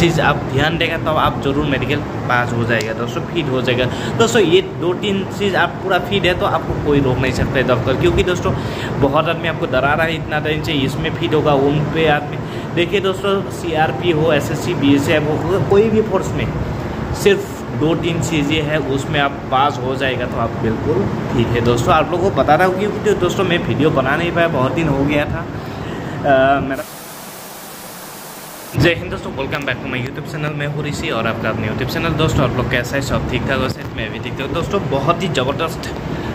चीज़ आप ध्यान देगा तो आप जरूर मेडिकल पास हो जाएगा दोस्तों, फिट हो जाएगा दोस्तों। ये 2-3 चीज़ आप पूरा फिट है तो आपको कोई रोक नहीं सकता है डॉक्टर, क्योंकि दोस्तों बहुत आदमी आपको डरा रहा है इतना टाइम से इसमें फिट होगा उन पे आदमी। देखिए दोस्तों, CRP हो, SSC BSF हो, कोई भी फोर्स में सिर्फ 2-3 चीज़ें हैं उसमें आप पास हो जाएगा तो आप बिल्कुल ठीक है दोस्तों। आप लोगों को बता रहा हूँ क्योंकि दोस्तों मैं वीडियो बना नहीं पाया, बहुत दिन हो गया था मेरा। जय हिंद दोस्तों, welcome back to my YouTube channel. मैं हूँ ऋषि और आपका अपने यूट्यूब चैनल। दोस्तों आप लोग कैसा है, सब ठीक ठाक? वैसे मैं भी ठीक ठाक दोस्तों। बहुत ही ज़बरदस्त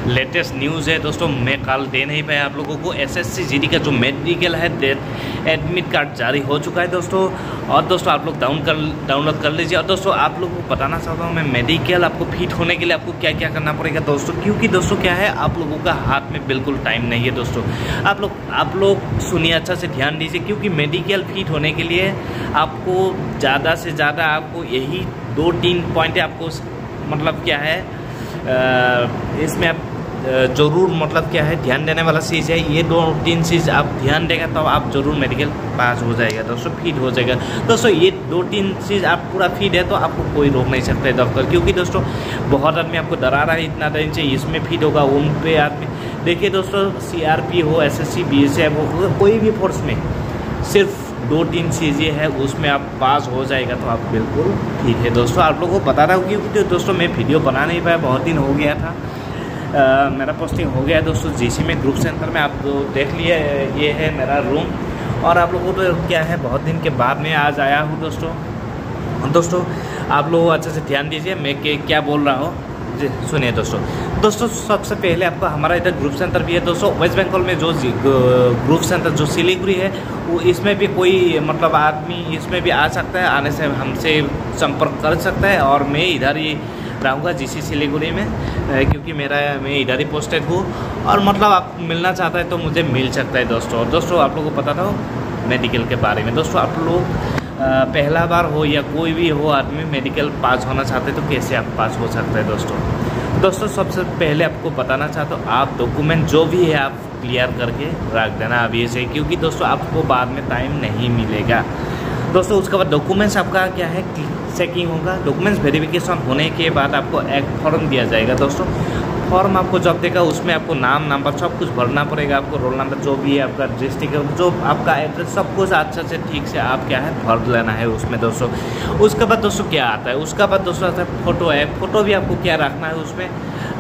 लेटेस्ट न्यूज़ है दोस्तों, मैं कल दे नहीं पाया आप लोगों को। SSC GD का जो मेडिकल है एडमिट कार्ड जारी हो चुका है दोस्तों। और दोस्तों आप लोग डाउनलोड कर लीजिए। और दोस्तों आप लोगों को बताना चाहता हूँ मैं, मेडिकल आपको फिट होने के लिए आपको क्या क्या करना पड़ेगा दोस्तों, क्योंकि दोस्तों क्या है, आप लोगों का हाथ में बिल्कुल टाइम नहीं है दोस्तों। आप लोग सुनिए, अच्छा से ध्यान दीजिए, क्योंकि मेडिकल फिट होने के लिए आपको ज़्यादा से ज़्यादा आपको यही 2-3 पॉइंट आपको मतलब क्या है इसमें आप ज़रूर मतलब क्या है ध्यान देने वाला चीज़ है। ये 2-3 चीज़ आप ध्यान देगा तो आप ज़रूर मेडिकल पास हो जाएगा दोस्तों, फिट हो जाएगा दोस्तों। ये 2-3 चीज़ आप पूरा फिट है तो आपको कोई रोक नहीं सकता है डॉक्टर, क्योंकि दोस्तों बहुत आदमी आपको डरा रहा है इतना टाइम से इसमें फिट होगा उन पे आदमी। देखिए दोस्तों, CRP हो, SSC BSF हो, कोई भी फोर्स में सिर्फ 2-3 चीज़ें हैं उसमें आप पास हो जाएगा तो आप बिल्कुल ठीक है दोस्तों। आप लोगों को बता रहा हूँ क्योंकि दोस्तों मैं वीडियो बना नहीं पाया, बहुत दिन हो गया था। मेरा पोस्टिंग हो गया दोस्तों GC में ग्रुप सेंटर में। आप तो देख लिए, ये है मेरा रूम। और आप लोगों को तो क्या है, बहुत दिन के बाद में आज आया हूँ दोस्तों। आप लोग अच्छे से ध्यान दीजिए मैं क्या बोल रहा हूँ, सुनिए दोस्तों। सबसे पहले आपको हमारा इधर ग्रुप सेंटर भी है दोस्तों। वेस्ट बंगाल में जो ग्रुप सेंटर जो सिलीगुड़ी है, वो इसमें भी कोई मतलब आदमी इसमें भी आ सकता है, आने से हमसे संपर्क कर सकता है। और मैं इधर ही रहूँगा GC सिलीगुड़ी में, क्योंकि मैं इधर ही पोस्टेड हूँ। और मतलब आप मिलना चाहता है तो मुझे मिल सकता है दोस्तों। आप लोगों को पता था मेडिकल के बारे में दोस्तों। आप लोग पहला बार हो या कोई भी हो आदमी मेडिकल पास होना चाहते तो कैसे आप पास हो सकते हैं दोस्तों। सबसे पहले आपको बताना चाहता हूँ, आप डॉक्यूमेंट जो भी है आप क्लियर करके रख देना अभी से, क्योंकि दोस्तों आपको बाद में टाइम नहीं मिलेगा दोस्तों। उसके बाद डॉक्यूमेंट्स आपका क्या है चेकिंग होगा। डॉक्यूमेंट्स वेरिफिकेशन होने के बाद आपको एक फॉर्म दिया जाएगा दोस्तों। फॉर्म आपको जब देगा उसमें आपको नाम नंबर सब कुछ भरना पड़ेगा। आपको रोल नंबर जो भी है, आपका डिस्ट्रिक्ट है, जो आपका एड्रेस, सब कुछ अच्छे से ठीक से आप क्या है भर लेना है उसमें दोस्तों। उसके बाद दोस्तों क्या आता है, उसके बाद दोस्तों आता है फ़ोटो है। फ़ोटो भी आपको क्या रखना है उसमें,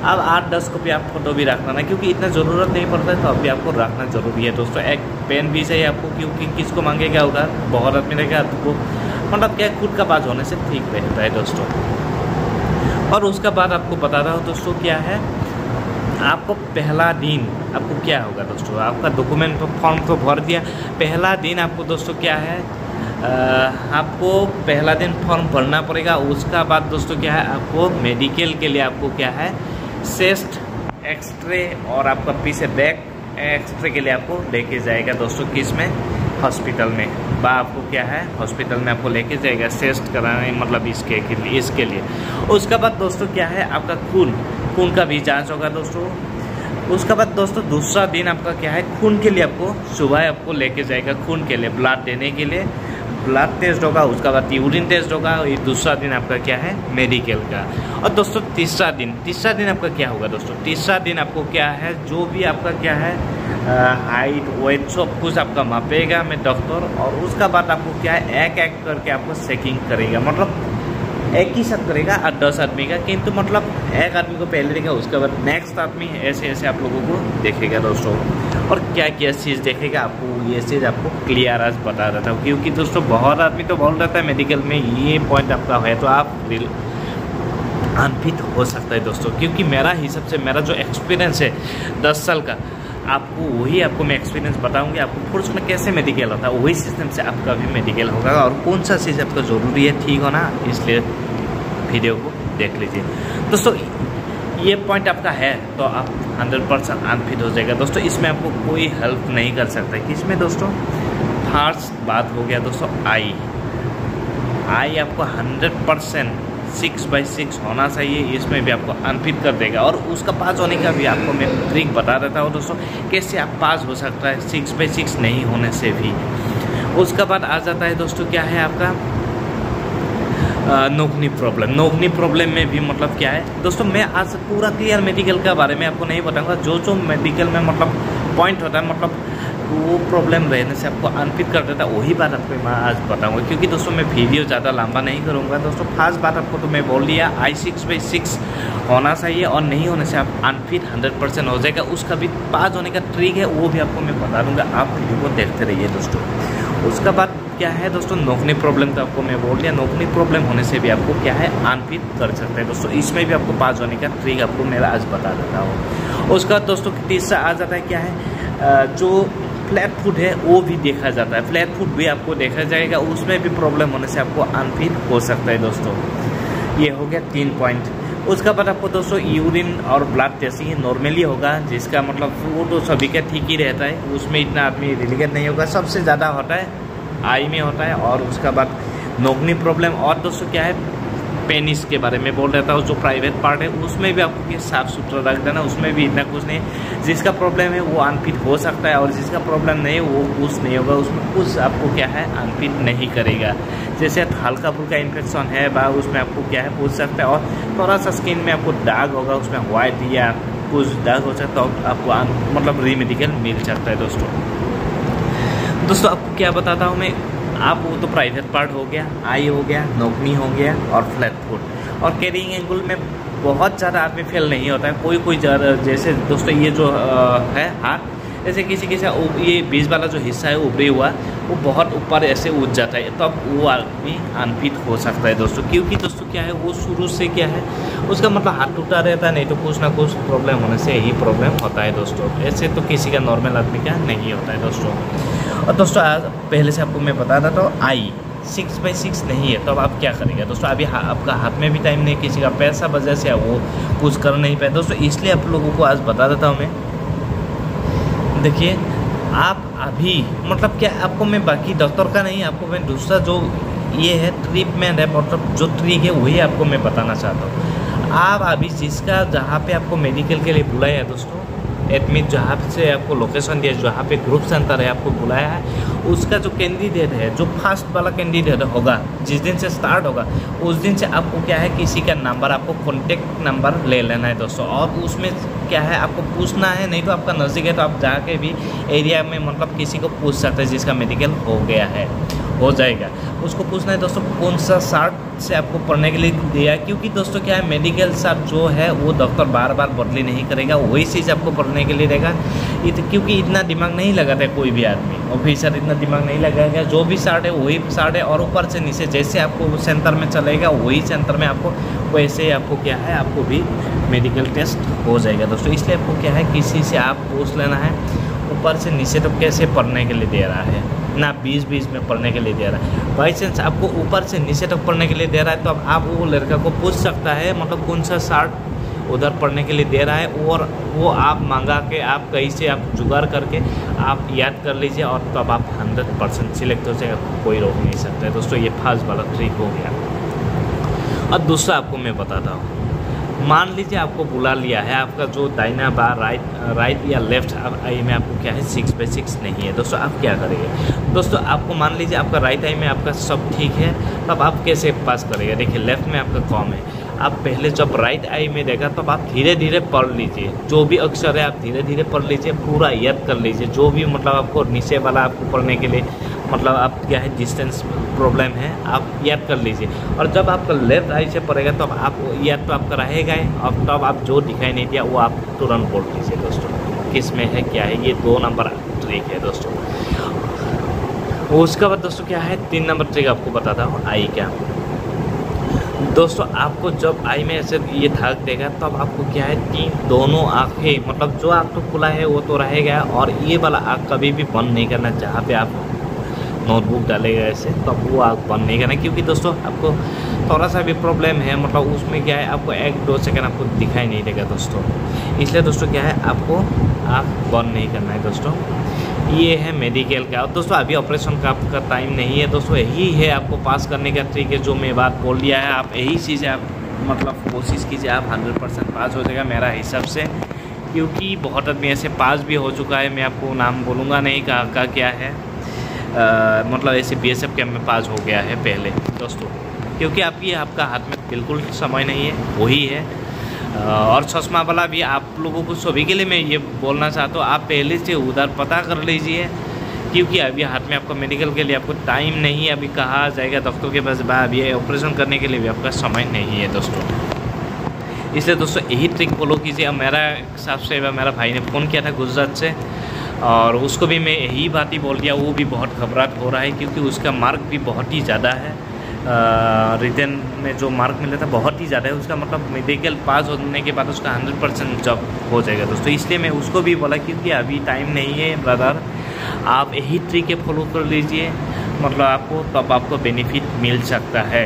अब 8-10 कॉपी आप फ़ोटो भी रखना है, क्योंकि इतना ज़रूरत नहीं पड़ता है तो अभी आपको रखना ज़रूरी है दोस्तों। एक पेन भी चाहिए आपको, क्योंकि किसको मांगेगा उधर, बहुत आदमी रहेगा तो मतलब क्या खुद का पास होने से ठीक रहता है दोस्तों। और उसका बाद आपको बता रहा हूँ दोस्तों क्या है, आपको पहला दिन आपको क्या होगा दोस्तों, आपका डॉक्यूमेंट तो फॉर्म तो भर दिया। पहला दिन आपको दोस्तों क्या है, आपको पहला दिन फॉर्म भरना पड़ेगा। उसका बाद दोस्तों क्या है, आपको मेडिकल के लिए आपको क्या है चेस्ट एक्सरे और आपका पीछे बैक एक्सरे के लिए आपको लेके जाएगा दोस्तों। किस में, हॉस्पिटल में, आपको क्या है हॉस्पिटल में आपको लेके जाएगा टेस्ट कराने, मतलब इसके लिए। उसके बाद दोस्तों क्या है, आपका खून का भी जांच होगा दोस्तों। उसके बाद दोस्तों दूसरा दिन आपका क्या है, खून के लिए आपको सुबह आपको लेके जाएगा, खून के लिए ब्लड देने के लिए ब्लड टेस्ट होगा। उसका बाद यूरिन टेस्ट होगा। ये दूसरा दिन आपका क्या है मेडिकल का। और दोस्तों तीसरा दिन आपका क्या होगा दोस्तों, तीसरा दिन आपको क्या है, जो भी आपका क्या है हाइट वेट सब कुछ आपका मापेगा मैं डॉक्टर। और उसका बाद आपको क्या है एक करके आपको चेकिंग करेगा, मतलब एक ही साथ करेगा 8-10 आदमी का, किंतु मतलब एक आदमी को पहले देगा, उसके बाद नेक्स्ट आदमी ऐसे आप लोगों को देखेगा दोस्तों। और क्या क्या चीज़ देखेगा आपको, ये चीज़ आपको क्लियर आज बता देता हूँ, क्योंकि दोस्तों बहुत आदमी तो बोल रहा था मेडिकल में ये पॉइंट आपका है तो आप अनफिट हो सकता है दोस्तों। क्योंकि मेरा हिसाब से मेरा जो एक्सपीरियंस है 10 साल का, आपको मैं एक्सपीरियंस बताऊंगी आपको फोर्स में कैसे मेडिकल होता है, वही सिस्टम से आपका भी मेडिकल होगा। और कौन सा चीज़ आपका ज़रूरी है ठीक हो ना, इसलिए वीडियो को देख लीजिए दोस्तों। ये पॉइंट आपका है तो आप 100% अनफिट हो जाएगा दोस्तों। इसमें आपको कोई हेल्प नहीं कर सकता है। किसमें दोस्तों, फर्स्ट बात हो गया दोस्तों आई आपको 100% 6/6 होना चाहिए, इसमें भी आपको अनफिट कर देगा। और उसका पास होने का भी आपको मैं ट्रिक बता देता हूँ दोस्तों, कैसे आप पास हो सकता है 6/6 नहीं होने से भी। उसका बाद आ जाता है दोस्तों क्या है आपका नोकनी प्रॉब्लम में भी मतलब क्या है दोस्तों, मैं आज पूरा क्लियर मेडिकल के बारे में आपको नहीं बताऊंगा। जो मेडिकल में मतलब पॉइंट होता है, मतलब वो प्रॉब्लम रहने से आपको अनफिट कर देता है, वही बात आपको मैं आज बताऊंगा। क्योंकि दोस्तों मैं वीडियो ज़्यादा लंबा नहीं करूंगा दोस्तों। फर्स्ट बात आपको तो मैं बोल दिया, I6/6 होना चाहिए और नहीं होने से आप अनफिट 100% हो जाएगा। उसका भी पास होने का ट्रिक है, वो भी आपको मैं बता दूंगा, आप वीडियो को देखते रहिए दोस्तों। उसका बाद क्या है दोस्तों, नोकनी प्रॉब्लम तो आपको मैं बोल दिया, नोकनी प्रॉब्लम होने से भी आपको क्या है अनफिट कर सकते हैं दोस्तों। इसमें भी आपको पास होने का ट्रिक आपको मैं आज बता देता हूँ। उसका बाद दोस्तों तीसरा आ जाता है क्या है, जो फ्लैट फुट है वो भी देखा जाता है, फ्लैट फुट भी आपको देखा जाएगा, उसमें भी प्रॉब्लम होने से आपको अनफिट हो सकता है दोस्तों। ये हो गया 3 पॉइंट। उसका बाद आपको दोस्तों यूरिन और ब्लड टेस्ट ये नॉर्मली होगा, जिसका मतलब वो तो सभी का ठीक ही रहता है, उसमें इतना आदमी रिलीगेट नहीं होगा। सबसे ज़्यादा होता है आई में होता है। और उसका बाद नोकनी प्रॉब्लम। और दोस्तों क्या है, पेनिस के बारे में बोल रहता हूँ, जो प्राइवेट पार्ट है उसमें भी आपको साफ सुथरा रख देना, उसमें भी इतना कुछ नहीं। जिसका प्रॉब्लम है वो अनफिट हो सकता है, और जिसका प्रॉब्लम नहीं वो कुछ नहीं होगा, उसमें कुछ आपको क्या है अनफिट नहीं करेगा। जैसे हल्का फुल्का इन्फेक्शन है बा, उसमें आपको क्या है पूछ सकता है। और थोड़ा सा स्किन में आपको दाग होगा, उसमें व्हाइट या कुछ दाग हो सकता है, तो आपको मतलब रीमेडिकल मिल सकता है दोस्तों। आपको क्या बताता हूँ मैं, आप वो तो प्राइवेट पार्ट हो गया, आई हो गया, नोकनी हो गया और फ्लैट फुट। और कैरिंग एंगल में बहुत ज़्यादा आदमी फेल नहीं होता है, कोई ज़्यादा। जैसे दोस्तों ये जो है हाथ, जैसे किसी ये बीच वाला जो हिस्सा है उभरी हुआ, वो बहुत ऊपर ऐसे उठ जाता है, तो अब वो आदमी अनफिट हो सकता है दोस्तों। क्योंकि दोस्तों क्या है, वो शुरू से क्या है उसका मतलब हाथ टूटा रहता है, नहीं तो कुछ ना कुछ प्रॉब्लम होने से यही प्रॉब्लम होता है दोस्तों। ऐसे तो किसी का नॉर्मल आदमी का नहीं होता है दोस्तों। और दोस्तों आज पहले से आपको मैं बता देता हूँ, I6/6 नहीं है, तो अब आप क्या करेंगे दोस्तों। अभी आपका हाथ में भी टाइम नहीं, किसी का पैसा वजह से वो कुछ कर नहीं पाए दोस्तों, इसलिए आप लोगों को आज बता देता हूँ मैं। देखिए आप अभी मतलब क्या, आपको मैं बाकी डॉक्टर का नहीं, आपको मैं दूसरा जो ये है ट्रीटमेंट है, मतलब जो ट्रिक है वही आपको मैं बताना चाहता हूँ। आप अभी जिसका जहाँ पे आपको मेडिकल के लिए बुलाया है दोस्तों, एडमिट जहाँ से आपको लोकेशन दिया, जहाँ पे ग्रुप सेंटर है आपको बुलाया है, उसका जो कैंडिडेट है, जो फर्स्ट वाला कैंडिडेट होगा, जिस दिन से स्टार्ट होगा उस दिन से आपको क्या है किसी का नंबर, आपको कॉन्टेक्ट नंबर ले लेना है दोस्तों। और उसमें क्या है आपको पूछना है, नहीं तो आपका नज़दीक है तो आप जाके भी एरिया में मतलब किसी को पूछ सकते हैं जिसका मेडिकल हो जाएगा। उसको पूछना है दोस्तों कौन सा शार्ट से आपको पढ़ने के लिए दिया है। क्योंकि दोस्तों क्या है, मेडिकल शार्ट जो है वो डॉक्टर बार बार बदली नहीं करेगा, वही चीज़ आपको पढ़ने के लिए देगा। क्योंकि इतना दिमाग नहीं लगाता है कोई भी आदमी, ऑफिसर इतना दिमाग नहीं लगाएगा। जो भी शार्ट है वही शार्ट है, और ऊपर से नीचे जैसे आपको सेंटर में चलेगा वही सेंटर में आपको वैसे आपको क्या है आपको भी मेडिकल टेस्ट हो जाएगा दोस्तों। इसलिए आपको क्या है किसी से आप पूछ लेना है ऊपर से नीचे तो कैसे पढ़ने के लिए दे रहा है, ना 20-20 में पढ़ने के लिए दे रहा है। बाई चांस आपको ऊपर से नीचे तक पढ़ने के लिए दे रहा है, तो अब आप वो लड़का को पूछ सकता है मतलब कौन सा शार्ट उधर पढ़ने के लिए दे रहा है, और वो आप मंगा के आप कहीं से आप जुगाड़ करके आप याद कर लीजिए, और तब आप 100% सिलेक्ट हो जाएगा, कोई रोक नहीं सकता है दोस्तों। ये फर्स्ट वाला ट्रिक हो गया। और दूसरा आपको मैं बताता हूँ, मान लीजिए आपको बुला लिया है, आपका जो दाहिना बार राइट या लेफ्ट आई में आपको क्या है 6/6 नहीं है दोस्तों, आप क्या करेंगे दोस्तों। आपको मान लीजिए आपका राइट आई में आपका सब ठीक है, तब आप कैसे पास करेंगे। देखिए लेफ्ट में आपका कम है, आप पहले जब राइट आई में देखा तब आप धीरे धीरे पढ़ लीजिए, जो भी अक्षर है आप धीरे धीरे पढ़ लीजिए, पूरा याद कर लीजिए। जो भी मतलब आपको नीचे वाला आपको पढ़ने के लिए मतलब आप क्या है डिस्टेंस प्रॉब्लम है आप याद कर लीजिए। और जब आपका लेफ्ट आई से पड़ेगा तब आप याद तो आपका रहेगा ही, और तब आप जो दिखाई नहीं दिया वो आप तुरंत बोल लीजिए दोस्तों किस में है क्या है। ये 2 नंबर ट्रिक है दोस्तों। उसके बाद दोस्तों क्या है 3 नंबर ट्रिक आपको बताता हूँ आई का। दोस्तों आपको जब आई में ऐसे ये धाक देगा तब आपको क्या है दोनों आँखें मतलब जो आँख तो खुला है वो तो रहेगा, और ये वाला आँख कभी भी बंद नहीं करना। जहाँ पे आप नोटबुक डालेगा ऐसे तब वो आँख बंद नहीं करना, क्योंकि दोस्तों आपको थोड़ा सा भी प्रॉब्लम है मतलब उसमें क्या है आपको 1-2 सेकंड आपको दिखाई नहीं देगा दोस्तों। इसलिए दोस्तों क्या है आपको आँख बंद नहीं करना है दोस्तों। ये है मेडिकल का। और दोस्तों अभी ऑपरेशन का आपका टाइम नहीं है दोस्तों, यही है आपको पास करने का ट्रिक है जो मैं बात बोल दिया है। आप यही चीज़ें आप मतलब कोशिश कीजिए, आप 100% पास हो जाएगा मेरा हिसाब से। क्योंकि बहुत आदमी ऐसे पास भी हो चुका है, मैं आपको नाम बोलूँगा नहीं कहाँ का क्या है, मतलब ऐसे BSF कैंप में पास हो गया है पहले दोस्तों। क्योंकि अभी आपका हाथ में बिल्कुल समय नहीं है, वही है। और चश्मा वाला भी आप लोगों को सभी के लिए मैं ये बोलना चाहता हूँ, आप पहले से उधर पता कर लीजिए, क्योंकि अभी हाथ में आपका मेडिकल के लिए आपको टाइम नहीं है। अभी कहा जाएगा डॉक्टर के पास, अभी ऑपरेशन करने के लिए भी आपका समय नहीं है दोस्तों। इसलिए दोस्तों यही ट्रिक फॉलो कीजिए। अब मेरा हिसाब से मेरा भाई ने फ़ोन किया था गुजरात से, और उसको भी मैं यही बात ही बोल दिया। वो भी बहुत घबराहट हो रहा है, क्योंकि उसका मार्क भी बहुत ही ज़्यादा है। रिटर्न में जो मार्क मिला था बहुत ही ज़्यादा है उसका, मतलब मेडिकल पास होने के बाद उसका 100% जॉब हो जाएगा दोस्तों। इसलिए मैं उसको भी बोला, क्योंकि अभी टाइम नहीं है ब्रदर, आप यही ट्रिक फॉलो कर लीजिए, मतलब आपको तब आपको बेनिफिट मिल सकता है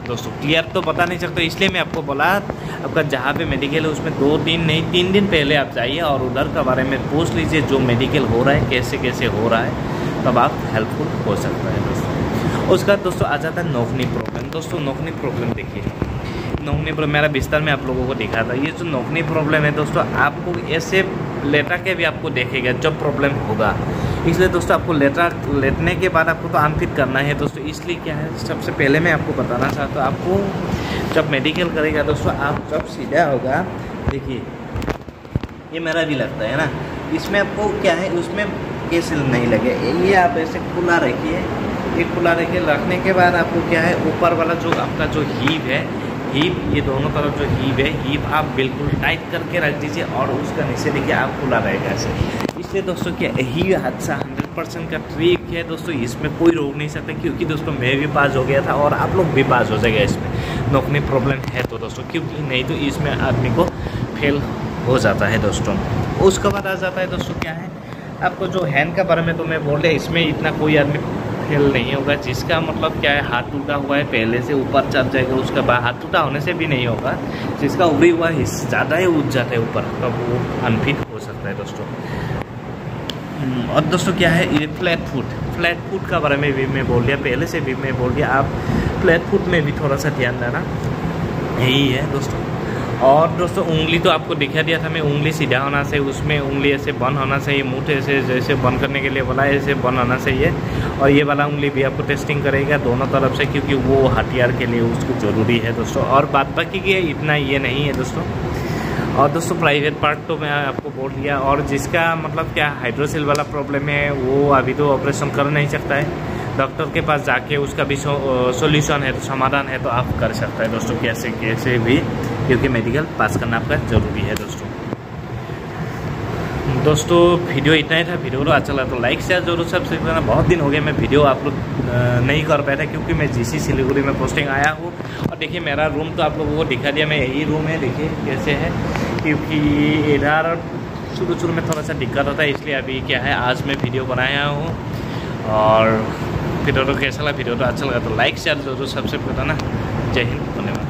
दोस्तों। क्लियर तो बता नहीं सकता, इसलिए मैं आपको बोला आपका जहाँ पे मेडिकल है उसमें 2 दिन नहीं 3 दिन पहले आप जाइए और उधर के बारे में पूछ लीजिए जो मेडिकल हो रहा है, कैसे कैसे हो रहा है, तब आप हेल्पफुल हो सकता है दोस्तों। उसका दोस्तों आ जाता है नौकनी प्रॉब्लम। दोस्तों नौकनी प्रॉब्लम देखिए, नौकनी प्रॉब्लम मेरा बिस्तर में आप लोगों को दिखा था। ये जो नौकनी प्रॉब्लम है दोस्तों, आपको ऐसे लेटा के भी आपको देखेगा जब प्रॉब्लम होगा। इसलिए दोस्तों आपको लेटने के बाद आपको तो अनफिट करना है दोस्तों। इसलिए क्या है, सबसे पहले मैं आपको बताना चाहता हूँ, आपको जब मेडिकल करेगा दोस्तों, आप जब सीधा होगा, देखिए ये मेरा भी लगता है ना, इसमें आपको क्या है, उसमें कैसे नहीं लगे, ये आप ऐसे खुला रखिए, ये खुला रखने के बाद आपको क्या है, ऊपर वाला जो आपका जो हीप है, ये दोनों तरफ जो हीप है, हीप आप बिल्कुल टाइट करके रख दीजिए और उसका नीचे देखिए आप खुला रहेगा ऐसे। इसलिए दोस्तों क्या यही हादसा 100% का ट्रिक है दोस्तों, इसमें कोई रोक नहीं सकता, क्योंकि दोस्तों मैं भी पास हो गया था और आप लोग भी पास हो जाएगा इसमें नौकनी प्रॉब्लम है तो दोस्तों, क्योंकि नहीं तो इसमें आदमी को फेल हो जाता है दोस्तों। उसके बाद आ जाता है दोस्तों क्या है, आपको जो हैंड का बारे में तो मैं बोल रहा, इसमें इतना कोई आदमी फेल नहीं होगा। जिसका मतलब क्या है, हाथ टूटा हुआ है पहले से ऊपर चढ़ जाएगा, उसका बाद हाथ टूटा होने से भी नहीं होगा, जिसका उभरी हुआ हिस्सा ज़्यादा ही उठ जाता है ऊपर, तब वो अनफिट हो सकता है दोस्तों। और दोस्तों क्या है, ये फ्लैट फुट का बारे में भी मैं बोल दिया, पहले से भी मैं बोल दिया, आप फ्लैट फुट में भी थोड़ा सा ध्यान देना, यही है दोस्तों। और दोस्तों उंगली तो आपको दिखा दिया था मैं, उंगली सीधा होना चाहिए, उसमें उंगली ऐसे बंद होना चाहिए, मुँह ऐसे जैसे बंद करने के लिए बोला ऐसे बंद होना चाहिए। और ये वाला उंगली भी आपको टेस्टिंग करेगा दोनों तरफ से, क्योंकि वो हथियार के लिए उसको ज़रूरी है दोस्तों। और बात बाकी की इतना ये नहीं है दोस्तों। और दोस्तों प्राइवेट पार्ट तो मैं आपको बोल दिया, और जिसका मतलब क्या हाइड्रोसिल वाला प्रॉब्लम है, वो अभी तो ऑपरेशन कर नहीं सकता है, डॉक्टर के पास जाके उसका भी सॉल्यूशन है, तो समाधान है, तो आप कर सकते हैं दोस्तों कैसे कैसे भी, क्योंकि मेडिकल पास करना आपका ज़रूरी है दोस्तों। दोस्तों वीडियो इतना ही था, वीडियो अच्छा लगा तो लाइक शेयर जरूर सब्सक्राइब करना। बहुत दिन हो गए मैं वीडियो अपलोड नहीं कर पाया था, क्योंकि मैं जीसी सिलीगुड़ी में पोस्टिंग आया हूँ। और देखिए मेरा रूम तो आप लोगों को दिखा दिया, मैं यही रूम है, देखिए कैसे है, क्योंकि इधर शुरू में थोड़ा सा दिक्कत होता है, इसलिए अभी क्या है आज मैं वीडियो बनाया हूँ। और वीडियो तो कैसा लगा, वीडियो तो अच्छा लगा तो लाइक शेयर जरूर सब्सक्राइब करना। जय हिंद, धन्यवाद।